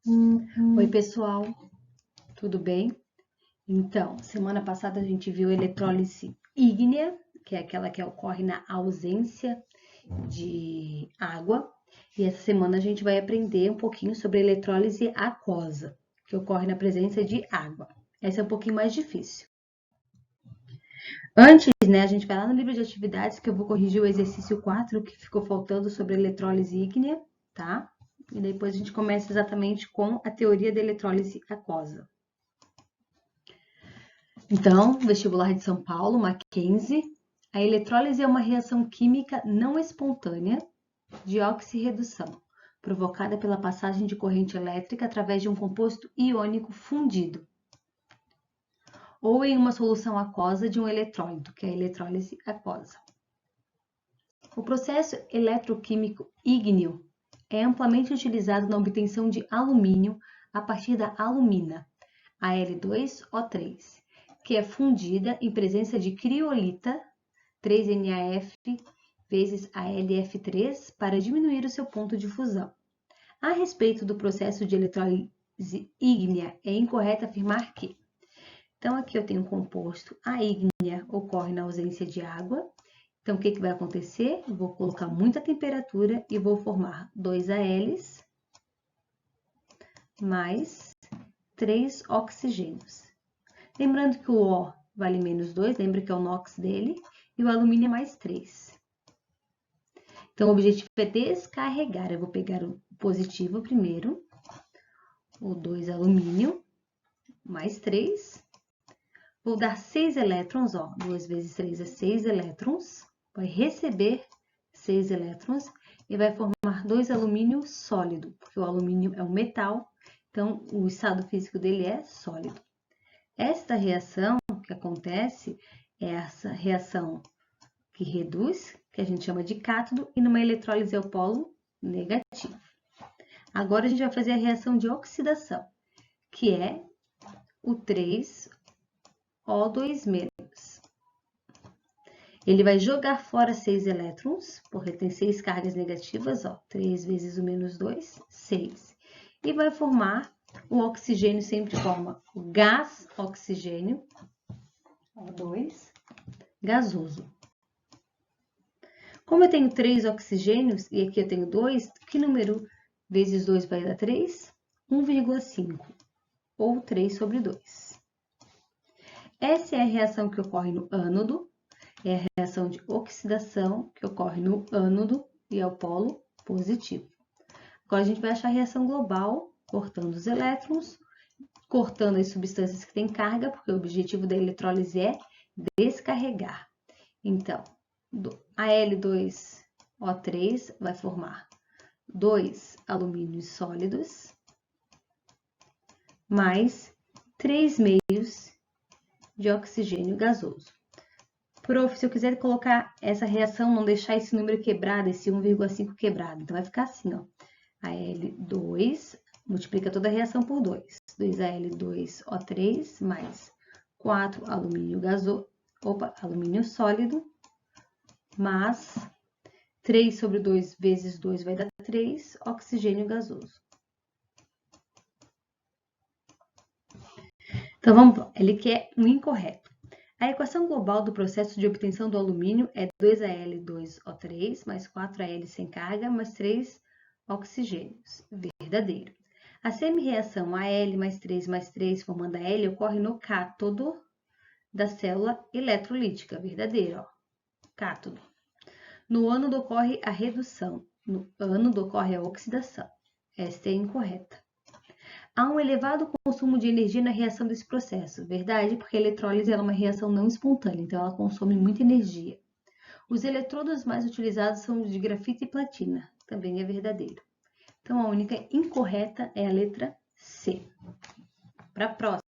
Oi, pessoal, tudo bem? Então, semana passada a gente viu a eletrólise ígnea, que é aquela que ocorre na ausência de água, e essa semana a gente vai aprender um pouquinho sobre a eletrólise aquosa, que ocorre na presença de água. Essa é um pouquinho mais difícil. Antes, a gente vai lá no livro de atividades que eu vou corrigir o exercício 4 que ficou faltando sobre a eletrólise ígnea, tá? E depois a gente começa exatamente com a teoria da eletrólise aquosa. Então, vestibular de São Paulo, Mackenzie. A eletrólise é uma reação química não espontânea de oxirredução, provocada pela passagem de corrente elétrica através de um composto iônico fundido, ou em uma solução aquosa de um eletrólito, que é a eletrólise aquosa. O processo eletroquímico ígneo é amplamente utilizado na obtenção de alumínio a partir da alumina, Al2O3, que é fundida em presença de criolita, 3NaF vezes AlF3, para diminuir o seu ponto de fusão. A respeito do processo de eletrólise ígnea, é incorreto afirmar que, então aqui eu tenho um composto, a ígnea ocorre na ausência de água. Então, o que vai acontecer? Eu vou colocar muita temperatura e vou formar 2 ALs mais 3 oxigênios. Lembrando que o O vale menos 2, lembra que é o NOx dele, e o alumínio é mais 3. Então, o objetivo é descarregar. Eu vou pegar o positivo primeiro, o 2 alumínio, mais 3. Vou dar 6 elétrons, ó, 2 vezes 3 é 6 elétrons. Vai receber 6 elétrons e vai formar 2 alumínio sólido, porque o alumínio é um metal, então o estado físico dele é sólido. Esta reação que acontece é essa reação que reduz, que a gente chama de cátodo, e numa eletrólise é o polo negativo. Agora a gente vai fazer a reação de oxidação, que é o 3O2-. Ele vai jogar fora 6 elétrons, porque tem 6 cargas negativas, ó, 3 vezes o menos 2, 6. E vai formar o oxigênio, sempre forma o gás oxigênio, O2, gasoso. Como eu tenho 3 oxigênios e aqui eu tenho 2, que número vezes 2 vai dar 3? 1,5, ou 3 sobre 2. Essa é a reação que ocorre no ânodo, é a reação de oxidação que ocorre no ânodo e é o polo positivo. Agora a gente vai achar a reação global, cortando os elétrons, cortando as substâncias que têm carga, porque o objetivo da eletrólise é descarregar. Então, Al2O3 vai formar 2 alumínios sólidos, mais 3 meios de oxigênio gasoso. Prof, se eu quiser colocar essa reação, não deixar esse número quebrado, esse 1,5 quebrado, então vai ficar assim, ó. Al2, multiplica toda a reação por 2. 2Al2O3 mais 4 alumínio alumínio sólido, mais 3 sobre 2 vezes 2 vai dar 3, oxigênio gasoso. Então, vamos lá. Ele quer um incorreto. A equação global do processo de obtenção do alumínio é 2Al2O3 mais 4Al sem carga mais 3 oxigênios. Verdadeiro. A semi-reação Al mais 3 formando Al ocorre no cátodo da célula eletrolítica. Verdadeiro, ó. Cátodo. No ânodo ocorre a redução. No ânodo ocorre a oxidação. Esta é incorreta. Há um elevado consumo de energia na reação desse processo. Verdade, porque a eletrólise é uma reação não espontânea, então ela consome muita energia. Os eletrodos mais utilizados são os de grafite e platina. Também é verdadeiro. Então, a única incorreta é a letra C. Para a próxima.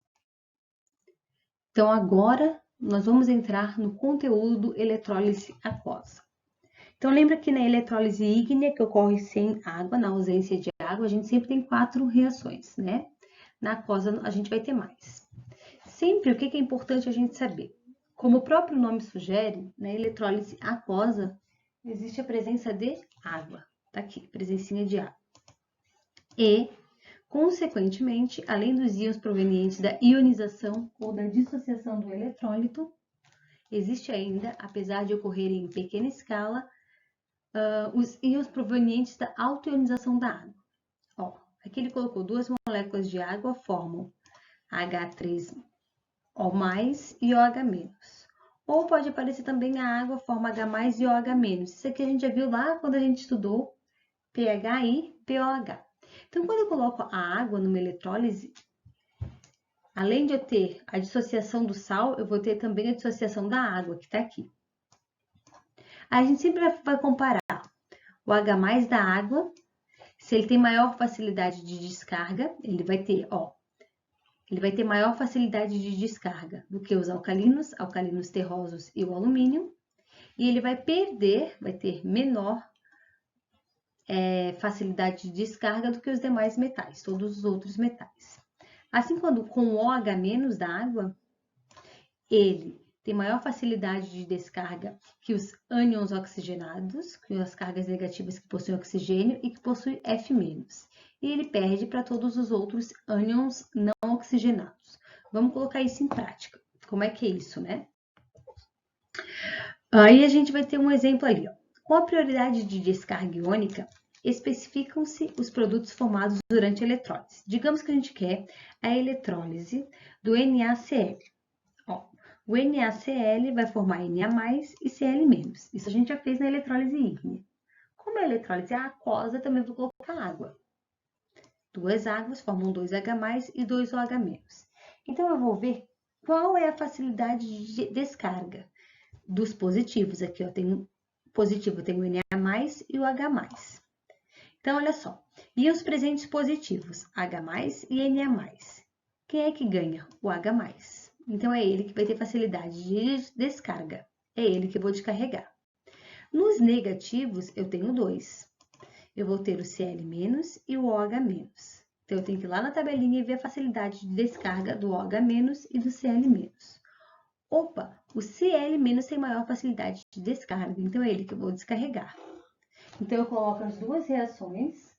Então, agora, nós vamos entrar no conteúdo do eletrólise aquosa. Então, lembra que na eletrólise ígnea, que ocorre sem água, na ausência de água, a gente sempre tem 4 reações, né? Na aquosa, a gente vai ter mais. Sempre, o que é importante a gente saber? Como o próprio nome sugere, na eletrólise aquosa, existe a presença de água. Tá aqui, presencinha de água. E, Consequentemente, além dos íons provenientes da ionização ou da dissociação do eletrólito, existe ainda, apesar de ocorrerem em pequena escala, os íons provenientes da autoionização da água. Ó, aqui ele colocou 2 moléculas de água, formam H3O+, e OH-. Ou pode aparecer também a água, forma H+, e OH-. Isso aqui a gente já viu lá quando a gente estudou pH e pOH. Então, quando eu coloco a água numa eletrólise, além de eu ter a dissociação do sal, eu vou ter também a dissociação da água, que está aqui. A gente sempre vai comparar o H+ da água. Se ele tem maior facilidade de descarga, ele vai ter maior facilidade de descarga do que os alcalinos terrosos e o alumínio. E ele vai ter menor facilidade de descarga do que os demais metais, todos os outros metais. Assim, com o OH- da água, ele tem maior facilidade de descarga que os ânions oxigenados, que as cargas negativas que possuem oxigênio e que possuem F-. E ele perde para todos os outros ânions não oxigenados. Vamos colocar isso em prática. Como é que é isso, né? Aí a gente vai ter um exemplo ali, ó. Com a prioridade de descarga iônica, especificam-se os produtos formados durante a eletrólise. Digamos que a gente quer a eletrólise do NaCl. Ó, o NaCl vai formar Na+ e Cl-. Isso a gente já fez na eletrólise ígnea. Como a eletrólise é aquosa, também vou colocar água. 2 águas formam 2H+ e 2OH-. Então, eu vou ver qual é a facilidade de descarga dos positivos. Aqui, ó, tem positivo, tem o Na+ e o H+. Então, olha só. E os presentes positivos, H+ e Na+. Quem é que ganha? O H+. Então, é ele que vai ter facilidade de descarga. É ele que eu vou descarregar. Nos negativos, eu tenho 2. Eu vou ter o Cl- e o OH-. Então, eu tenho que ir lá na tabelinha e ver a facilidade de descarga do OH- e do Cl-. Opa, o Cl- tem maior facilidade de descarga, então é ele que eu vou descarregar. Então, eu coloco as duas reações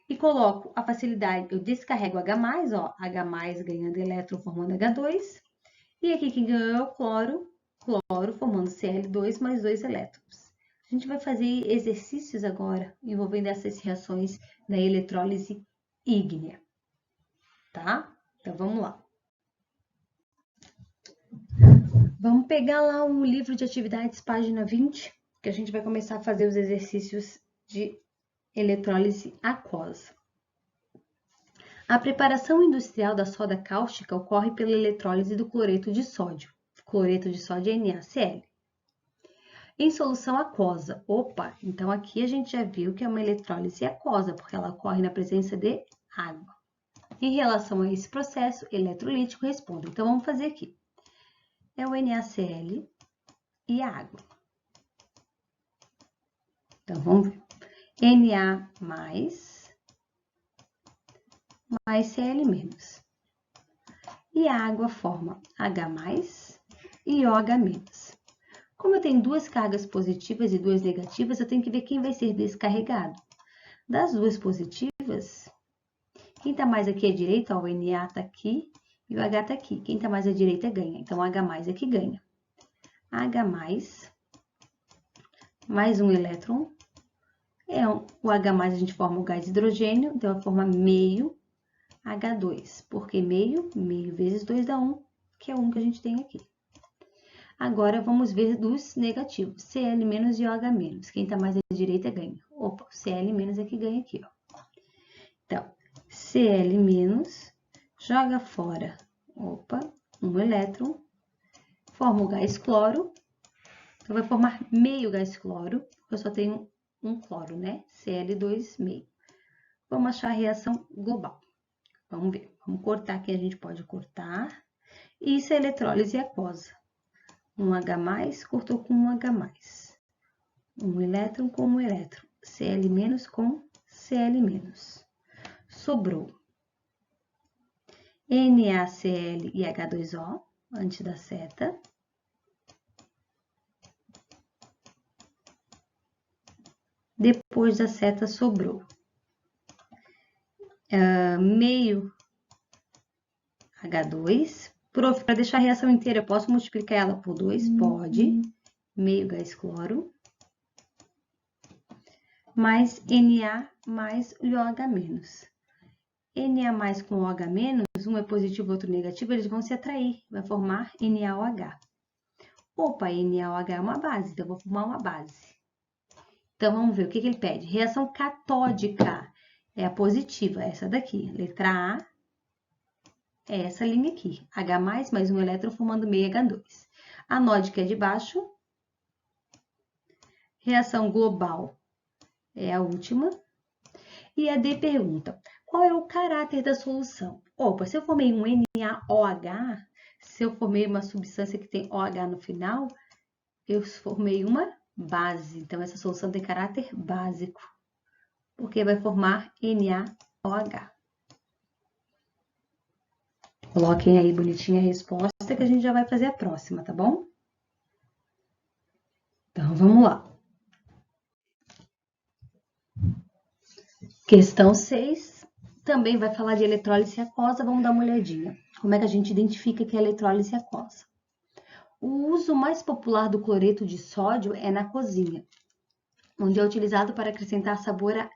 e coloco a facilidade, eu descarrego H+, ó, H+ ganhando elétron formando H2, e aqui quem ganhou é o cloro formando Cl2 mais 2 elétrons. A gente vai fazer exercícios agora envolvendo essas reações na eletrólise ígnea, tá? Então, vamos lá. Vamos pegar lá o livro de atividades, página 20, que a gente vai começar a fazer os exercícios de eletrólise aquosa. A preparação industrial da soda cáustica ocorre pela eletrólise do cloreto de sódio. Cloreto de sódio é NaCl. Em solução aquosa. Opa, então aqui a gente já viu que é uma eletrólise aquosa, porque ela ocorre na presença de água. Em relação a esse processo eletrolítico, responda. Então, vamos fazer aqui. É o NaCl e a água. Então, vamos ver. Na mais Cl-. E a água forma H+ e OH-. Como eu tenho duas cargas positivas e duas negativas, eu tenho que ver quem vai ser descarregado. Das duas positivas, quem está mais aqui à direita, ó, o Na está aqui e o H está aqui. Quem está mais à direita ganha. Então, o H+ é que ganha. H+, mais um elétron. O H+, a gente forma o gás hidrogênio, então vai formar meio H2. Por que meio? Meio vezes 2 dá 1, que é o 1 que a gente tem aqui. Agora, vamos ver dos negativos. Cl- e OH-. Quem está mais à direita ganha. Opa, o Cl- é que ganha aqui, ó. Então, Cl- joga fora, opa, um elétron, forma o gás cloro. Então, vai formar meio gás cloro, porque eu só tenho um cloro, né? Cl2 meio. Vamos achar a reação global. Vamos ver. Vamos cortar aqui, a gente pode cortar. Isso é eletrólise aquosa. Um H+, cortou com um H+. Um elétron com um elétron. Cl- com Cl-. Sobrou NaCl e H2O, antes da seta. Depois da seta sobrou meio H2. Prof, para deixar a reação inteira, eu posso multiplicar ela por 2? Pode. Meio gás cloro. Mais Na mais OH-. Na mais com OH-, um é positivo, outro negativo, eles vão se atrair. Vai formar NaOH. Opa, NaOH é uma base, então eu vou formar uma base. Então, vamos ver o que ele pede. Reação catódica é a positiva, essa daqui. Letra A é essa linha aqui. H+, mais um elétron formando meio H2. Anódica é de baixo. Reação global é a última. E a D pergunta, qual é o caráter da solução? Opa, se eu formei um NaOH, se eu formei uma substância que tem OH no final, eu formei uma base. Então, essa solução tem caráter básico, porque vai formar NaOH. Coloquem aí bonitinha a resposta que a gente já vai fazer a próxima, tá bom? Então, vamos lá. Questão 6, também vai falar de eletrólise aquosa, vamos dar uma olhadinha. Como é que a gente identifica que é eletrólise aquosa? O uso mais popular do cloreto de sódio é na cozinha, onde é utilizado para acrescentar sabor a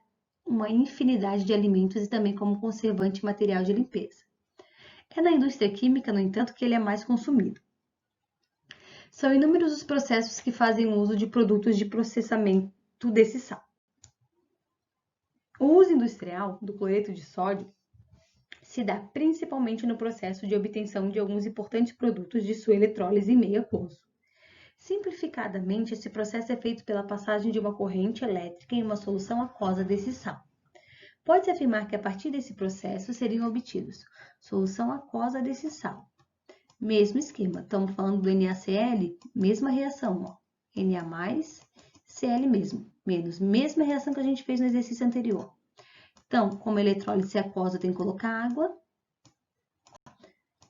uma infinidade de alimentos e também como conservante e material de limpeza. É na indústria química, no entanto, que ele é mais consumido. São inúmeros os processos que fazem uso de produtos de processamento desse sal. O uso industrial do cloreto de sódio se dá principalmente no processo de obtenção de alguns importantes produtos de sua eletrólise em meio aquoso. Simplificadamente, esse processo é feito pela passagem de uma corrente elétrica em uma solução aquosa desse sal. Pode-se afirmar que a partir desse processo seriam obtidos solução aquosa desse sal. Mesmo esquema, estamos falando do NaCl, mesma reação, ó. Na+, Cl mesmo, menos, mesma reação que a gente fez no exercício anterior. Então, como a eletrólise aquosa tem que colocar água,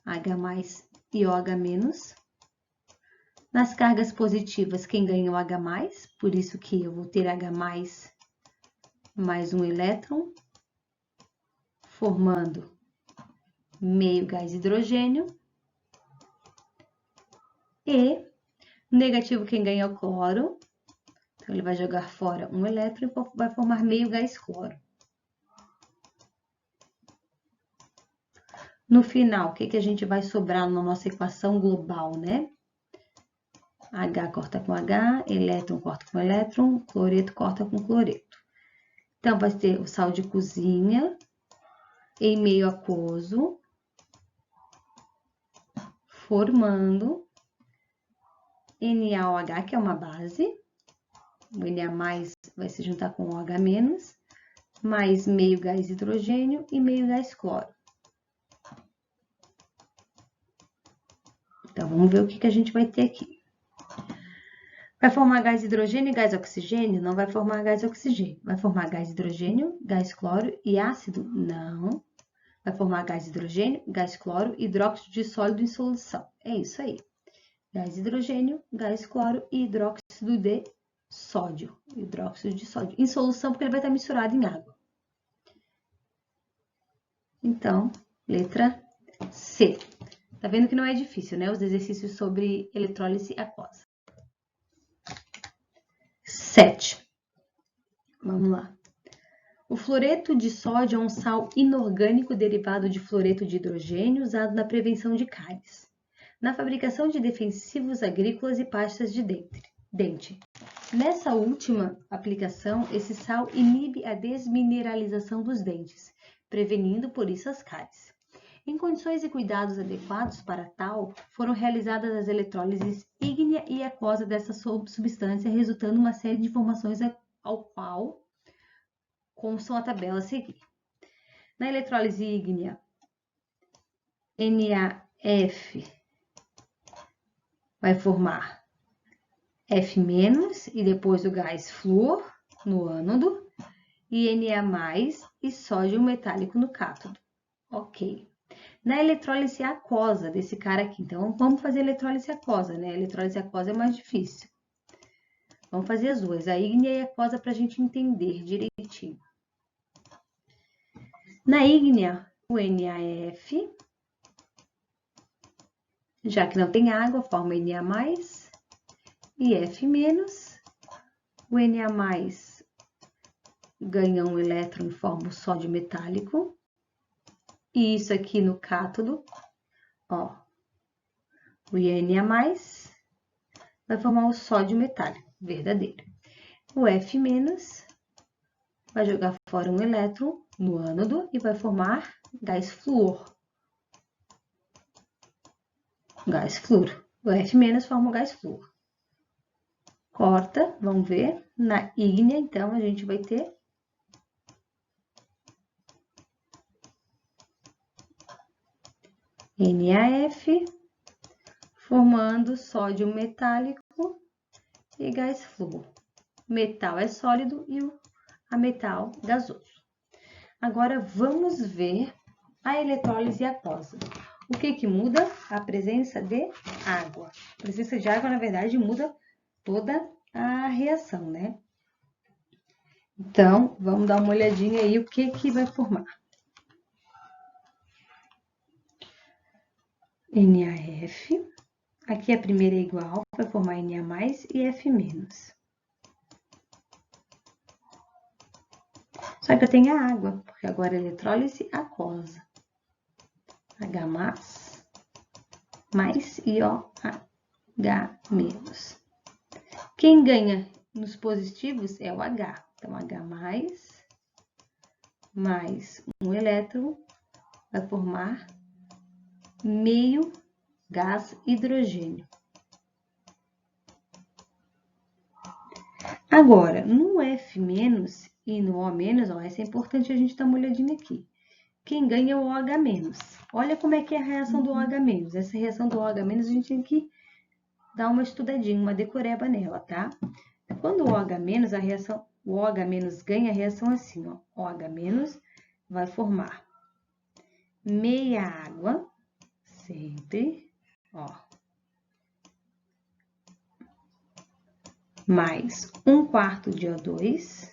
H+ e OH-. Nas cargas positivas, quem ganha o H+, por isso que eu vou ter H+, mais um elétron, formando meio gás hidrogênio. E negativo, quem ganha é o cloro. Então, ele vai jogar fora um elétron e vai formar meio gás cloro. No final, o que a gente vai sobrar na nossa equação global, né? H corta com H, elétron corta com elétron, cloreto corta com cloreto. Então, vai ter o sal de cozinha em meio aquoso, formando NaOH, que é uma base. O Na+ vai se juntar com o OH-, mais meio gás hidrogênio e meio gás cloro. Então, vamos ver o que a gente vai ter aqui. Vai formar gás hidrogênio e gás oxigênio? Não vai formar gás oxigênio. Vai formar gás hidrogênio, gás cloro e ácido? Não. Vai formar gás hidrogênio, gás cloro e hidróxido de sólido em solução. É isso aí. Gás hidrogênio, gás cloro e hidróxido de sódio. Hidróxido de sódio. Em solução, porque ele vai estar misturado em água. Então, letra C. Tá vendo que não é difícil, né? Os exercícios sobre eletrólise aquosa. 7. Vamos lá. O fluoreto de sódio é um sal inorgânico derivado de fluoreto de hidrogênio usado na prevenção de cáries, na fabricação de defensivos agrícolas e pastas de dente. Nessa última aplicação, esse sal inibe a desmineralização dos dentes, prevenindo por isso as cáries. Em condições e cuidados adequados para tal, foram realizadas as eletrólises ígnea e aquosa dessa substância, resultando uma série de informações ao qual constam a tabela a seguir. Na eletrólise ígnea, NaF vai formar F- e depois o gás flúor no ânodo, e Na+ e sódio metálico no cátodo. Ok. Na eletrólise aquosa desse cara aqui, então vamos fazer eletrólise aquosa, né? A eletrólise aquosa é mais difícil. Vamos fazer as duas, a ígnea e a aquosa, para a gente entender direitinho. Na ígnea, o NaF, já que não tem água, forma Na+, e F-, o Na+, ganha um elétron e forma o sódio metálico, e isso aqui no cátodo, ó, o Na+, vai formar o sódio metálico, verdadeiro. O F- vai jogar fora um elétron no ânodo e vai formar gás flúor. Gás flúor. O F- forma o gás flúor. Corta, vamos ver. Na ígnea, então, a gente vai ter NaF, formando sódio metálico e gás flúor. Metal é sólido e o ametal gasoso. Agora, vamos ver a eletrólise aquosa. O que muda? A presença de água. A presença de água, na verdade, muda toda a reação, né? Então, vamos dar uma olhadinha aí o que vai formar. NaF. Aqui a primeira é igual, vai formar Na+ e F-. Só que eu tenho a água, porque agora é eletrólise aquosa. H+, mais e OH-. Quem ganha nos positivos é o H. Então, H+, mais um elétron, vai formar meio gás hidrogênio. Agora, no F- e no O-, ó, essa é importante a gente dar uma olhadinha aqui. Quem ganha é o OH-. Olha como é que é a reação do OH-. Essa reação do OH- a gente tem que dar uma estudadinha, uma decoreba nela, tá? Quando o OH-, a reação, o OH- ganha a reação assim, ó. OH- vai formar meia água, sempre, ó. Mais 1/4 de O2,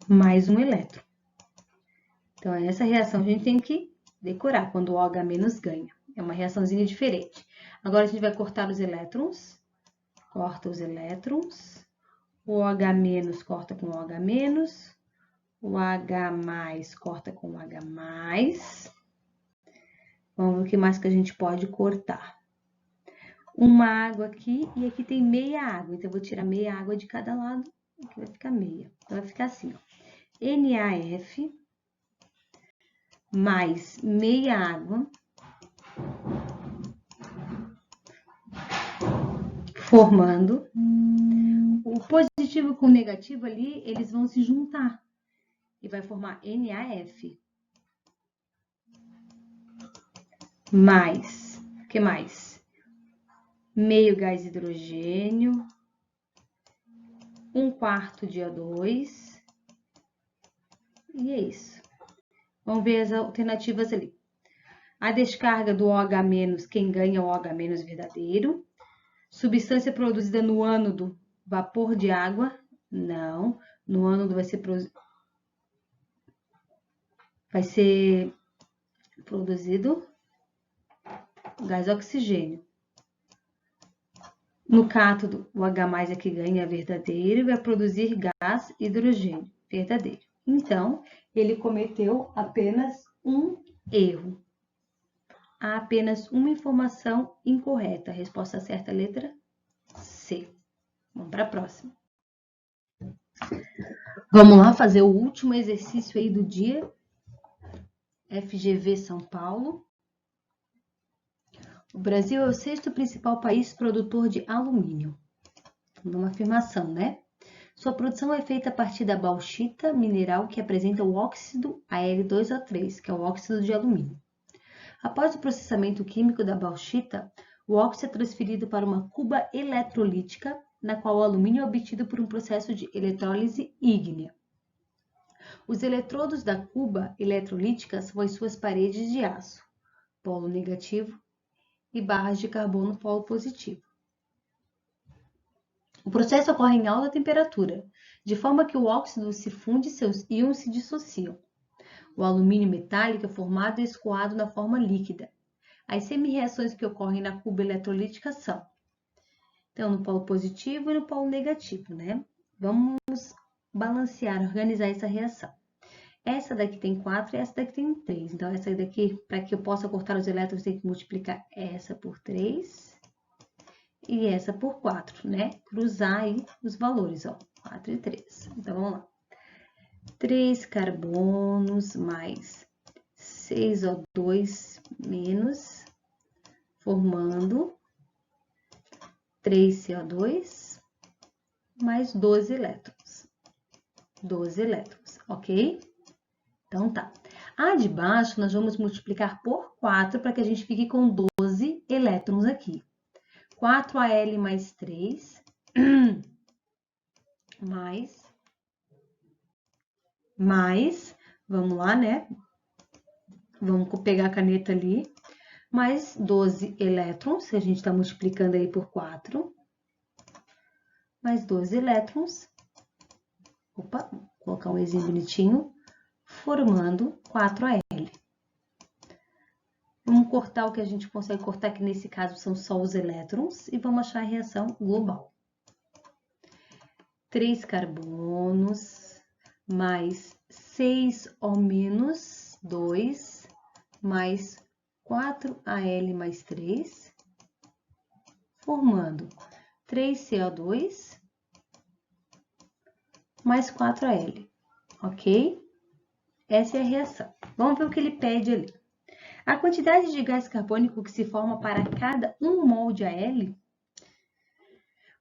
mais um elétron. Então, essa reação a gente tem que decorar quando o OH- ganha. É uma reaçãozinha diferente. Agora, a gente vai cortar os elétrons. Corta os elétrons. O OH- corta com o OH-. O H+ corta com o H+. Vamos ver o que mais que a gente pode cortar. Uma água aqui e aqui tem meia água. Então, eu vou tirar meia água de cada lado. Aqui vai ficar meia. Então, vai ficar assim, ó. NaF mais meia água, formando o positivo com o negativo ali, eles vão se juntar e vai formar NaF. Mais, o que mais? Meio gás hidrogênio, 1/4 de O2, e é isso. Vamos ver as alternativas ali. A descarga do OH-, quem ganha é o OH- verdadeiro. Substância produzida no ânodo, vapor de água, não. No ânodo vai ser produzido gás oxigênio. No cátodo, o H+ é que ganha verdadeiro e vai produzir gás hidrogênio, verdadeiro. Então, ele cometeu apenas um erro. Há apenas uma informação incorreta. A resposta certa é a letra C. Vamos para a próxima. Vamos lá fazer o último exercício aí do dia. FGV São Paulo. O Brasil é o 6º principal país produtor de alumínio. Uma afirmação, né? Sua produção é feita a partir da bauxita, mineral que apresenta o óxido Al2O3, que é o óxido de alumínio. Após o processamento químico da bauxita, o óxido é transferido para uma cuba eletrolítica, na qual o alumínio é obtido por um processo de eletrólise ígnea. Os eletrodos da cuba eletrolítica são as suas paredes de aço, polo negativo, e barras de carbono, polo positivo. O processo ocorre em alta temperatura, de forma que o óxido se funde e seus íons se dissociam. O alumínio metálico é formado e escoado na forma líquida. As semi-reações que ocorrem na cuba eletrolítica são, então, no polo positivo e no polo negativo, né? Vamos balancear, organizar essa reação. Essa daqui tem 4 e essa daqui tem 3. Então, essa daqui, para que eu possa cortar os elétrons, tem que multiplicar essa por 3 e essa por 4, né? Cruzar aí os valores, ó, 4 e 3. Então, vamos lá. 3 carbonos mais 6 O2 menos, formando 3 CO2 mais 12 elétrons. 12 elétrons, ok? Então, tá. A de baixo, nós vamos multiplicar por 4 para que a gente fique com 12 elétrons aqui. 4Al mais 3, mais, vamos lá, né? Vamos pegar a caneta ali, mais 12 elétrons, que a gente está multiplicando aí por 4, mais 12 elétrons, opa, vou colocar um Ezinho bonitinho, formando 4Al. Vamos cortar o que a gente consegue cortar, que nesse caso são só os elétrons, e vamos achar a reação global. 3 carbonos mais 6O- 2 mais 4Al mais 3, formando 3CO2 mais 4Al, ok? Essa é a reação. Vamos ver o que ele pede ali. A quantidade de gás carbônico que se forma para cada 1 mol de Al.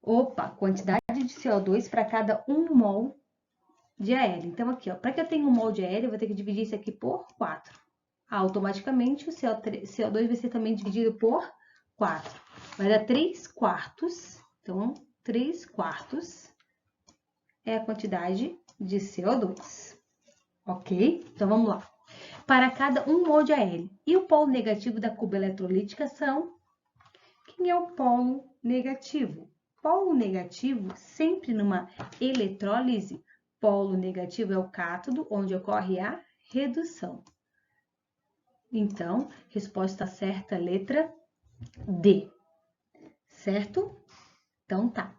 Opa, quantidade de CO2 para cada 1 mol de Al. Então, aqui, ó, para que eu tenha 1 mol de Al, eu vou ter que dividir isso aqui por 4. Automaticamente, o CO2 vai ser também dividido por 4. Vai dar 3 quartos. Então, 3 quartos é a quantidade de CO2. Ok? Então, vamos lá. Para cada 1 mol de Al. E o polo negativo da cuba eletrolítica são... Quem é o polo negativo? Polo negativo, sempre numa eletrólise, polo negativo é o cátodo, onde ocorre a redução. Então, resposta certa, letra D. Certo? Então, tá.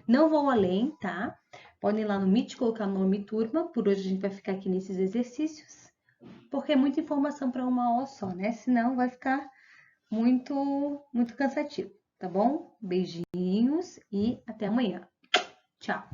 Não vou além, tá? Podem ir lá no Meet colocar nome e turma. Por hoje a gente vai ficar aqui nesses exercícios, porque é muita informação para uma aula só, né? Senão vai ficar muito cansativo, tá bom? Beijinhos e até amanhã. Tchau!